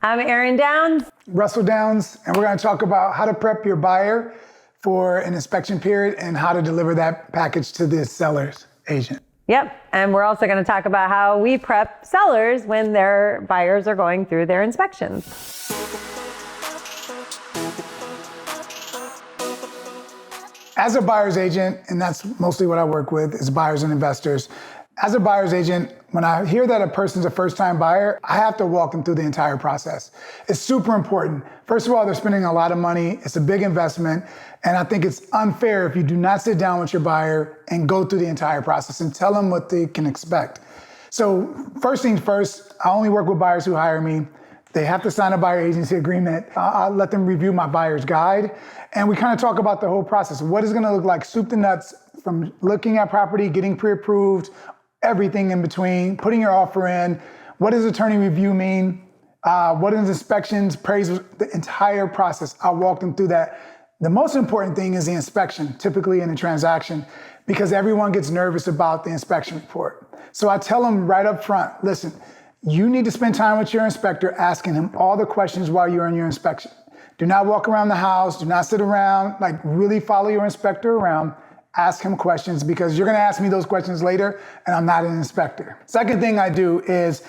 I'm Erin Downs. Russell Downs, and we're going to talk about how to prep your buyer for an inspection period and how to deliver that package to the seller's agent. Yep, and we're also going to talk about how we prep sellers when their buyers are going through their inspections. As a buyer's agent, and that's mostly what I work with, is buyers and investors. As a buyer's agent, when I hear that a person's a first-time buyer, I have to walk them through the entire process. It's super important. First of all, they're spending a lot of money. It's a big investment. And I think it's unfair if you do not sit down with your buyer and go through the entire process and tell them what they can expect. So first things first, I only work with buyers who hire me. They have to sign a buyer agency agreement. I'll let them review my buyer's guide. And we kind of talk about the whole process. What is gonna look like, soup to nuts, from looking at property, getting pre-approved, everything in between, putting your offer in. What does attorney review mean? What is inspections, appraisals, the entire process. I'll walk them through that. The most important thing is the inspection, typically in a transaction, because everyone gets nervous about the inspection report. So I tell them right up front, listen, you need to spend time with your inspector asking him all the questions while you're in your inspection. Do not walk around the house, do not sit around, like really follow your inspector around, ask him questions because you're gonna ask me those questions later and I'm not an inspector. Second thing I do is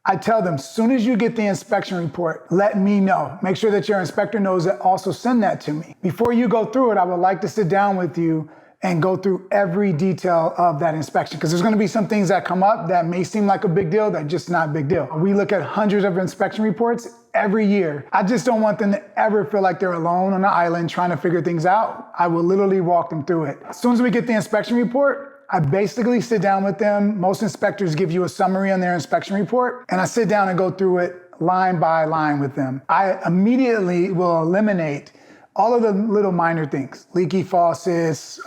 I tell them, as soon as you get the inspection report, let me know. Make sure that your inspector knows that, also send that to me. Before you go through it, I would like to sit down with you and go through every detail of that inspection, because there's gonna be some things that come up that may seem like a big deal that just not a big deal. We look at hundreds of inspection reports every year. I just don't want them to ever feel like they're alone on the island trying to figure things out. I will literally walk them through it. As soon as we get the inspection report, I basically sit down with them. Most inspectors give you a summary on their inspection report, and I sit down and go through it line by line with them. I immediately will eliminate all of the little minor things, leaky faucets,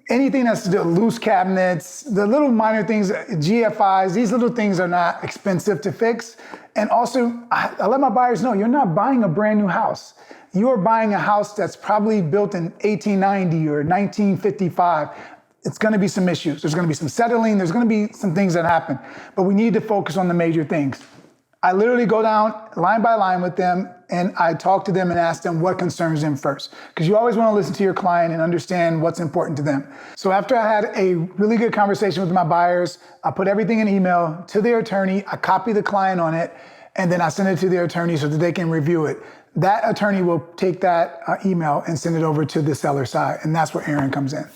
anything that's the loose cabinets, the little minor things, GFIs, these little things are not expensive to fix. And also, I let my buyers know, you're not buying a brand new house. You're buying a house that's probably built in 1890 or 1955. It's gonna be some issues. There's gonna be some settling, there's gonna be some things that happen, but we need to focus on the major things. I literally go down line by line with them and I talk to them and ask them what concerns them first. Because you always want to listen to your client and understand what's important to them. So after I had a really good conversation with my buyers, I put everything in email to their attorney, I copy the client on it, and then I send it to their attorney so that they can review it. That attorney will take that email and send it over to the seller side, and that's where Erin comes in.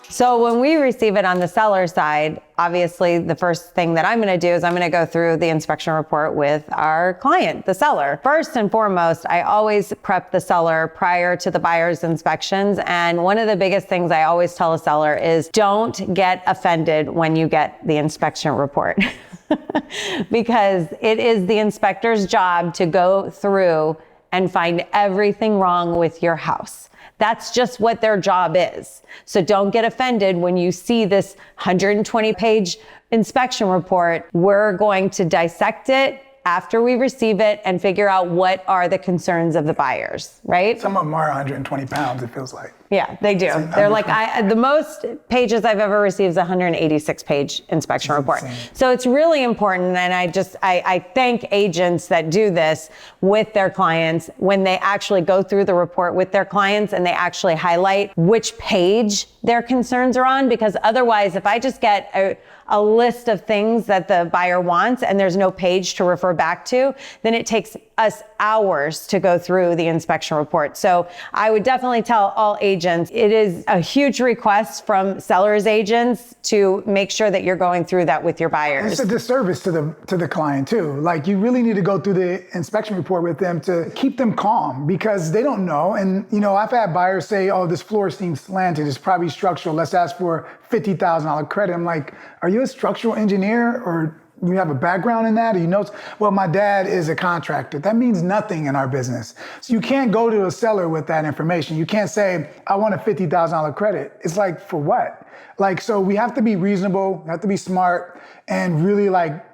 So when we receive it on the seller side, obviously the first thing that I'm gonna do is I'm gonna go through the inspection report with our client, the seller. First and foremost, I always prep the seller prior to the buyer's inspections. And one of the biggest things I always tell a seller is don't get offended when you get the inspection report. Because it is the inspector's job to go through and find everything wrong with your house. That's just what their job is. So don't get offended when you see this 120-page inspection report. We're going to dissect it after we receive it and figure out what are the concerns of the buyers, right? Some of them are 120 pounds, it feels like. Yeah, they do. They're like, the most pages I've ever received is a 186-page inspection report. Insane. So it's really important, and I thank agents that do this with their clients when they actually go through the report with their clients and they actually highlight which page their concerns are on, because otherwise, if I just get a list of things that the buyer wants and there's no page to refer back to, then it takes us hours to go through the inspection report. So I would definitely tell all agents, it is a huge request from sellers agents to make sure that you're going through that with your buyers. It's a disservice to the client too. Like, you really need to go through the inspection report with them to keep them calm, because they don't know. And I've had buyers say, oh, this floor seems slanted, it's probably structural, let's ask for $50,000 credit. I'm like, are you a structural engineer, or you have a background in that? Or well, my dad is a contractor. That means nothing in our business. So you can't go to a seller with that information. You can't say, I want a $50,000 credit. It's like, for what? So we have to be reasonable, we have to be smart, and really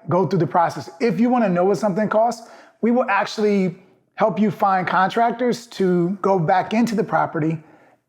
go through the process. If you want to know what something costs, we will actually help you find contractors to go back into the property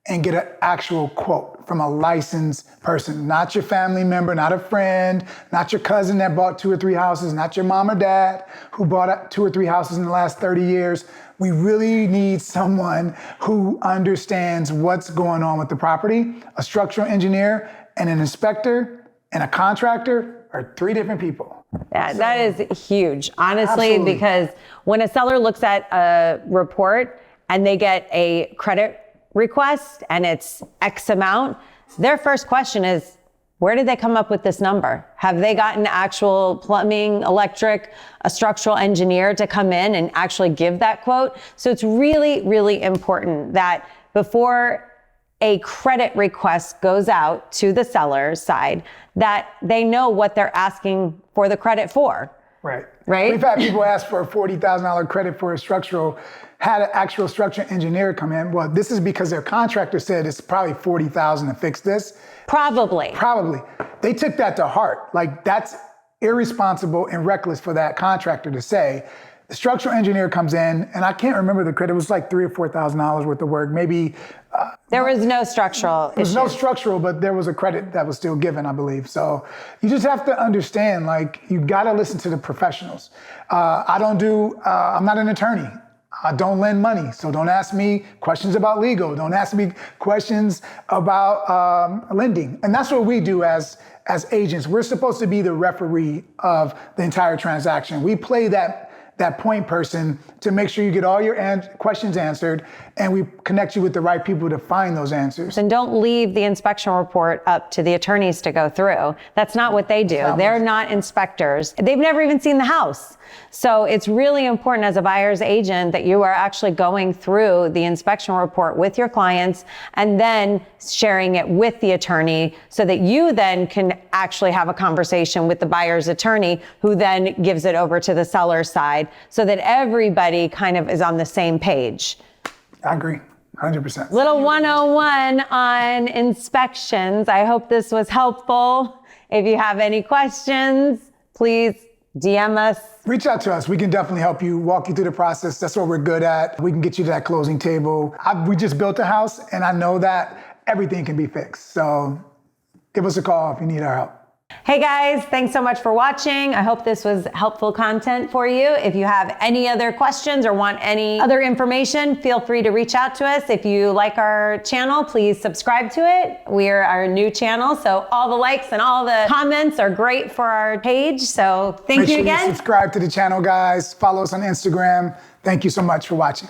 and get an actual quote from a licensed person, not your family member, not a friend, not your cousin that bought 2 or 3 houses, not your mom or dad who bought 2 or 3 houses in the last 30 years. We really need someone who understands what's going on with the property. A structural engineer and an inspector and a contractor are 3 different people. Yeah, that is huge, honestly, Absolutely. because when a seller looks at a report and they get a credit request and it's X amount, their first question is, where did they come up with this number? Have they gotten actual plumbing, electric, a structural engineer to come in and actually give that quote? So it's really, really important that before a credit request goes out to the seller's side, that they know what they're asking for the credit for. Right. Right? We've had people ask for a $40,000 credit for a structural, had an actual structural engineer come in. Well, this is because their contractor said it's probably $40,000 to fix this. Probably. They took that to heart. Like, that's irresponsible and reckless for that contractor to say. The structural engineer comes in, and I can't remember the credit. It was like $3,000 or $4,000 worth of work. Maybe There was no structural there was no structural, but there was a credit that was still given, I believe. So you just have to understand, like, you got to listen to the professionals. I'm not an attorney. I don't lend money, so don't ask me questions about legal. Don't ask me questions about lending. And that's what we do as agents. We're supposed to be the referee of the entire transaction. We play that point person to make sure you get all your questions answered, and we connect you with the right people to find those answers. And don't leave the inspection report up to the attorneys to go through. That's not what they do. They're not inspectors. They've never even seen the house. So it's really important as a buyer's agent that you are actually going through the inspection report with your clients and then sharing it with the attorney so that you then can actually have a conversation with the buyer's attorney, who then gives it over to the seller's side, so that everybody kind of is on the same page. I agree, 100%. Little 101 on inspections. I hope this was helpful. If you have any questions, please DM us. Reach out to us. We can definitely help you, walk you through the process. That's what we're good at. We can get you to that closing table. We just built a house, and I know that everything can be fixed. So give us a call if you need our help. Hey guys, thanks so much for watching. I hope this was helpful content for you. If you have any other questions or want any other information, feel free to reach out to us. If you like our channel, please subscribe to it. We're our new channel, so all the likes and all the comments are great for our page. So thank you again. Make sure you subscribe to the channel, guys. Follow us on Instagram. Thank you so much for watching.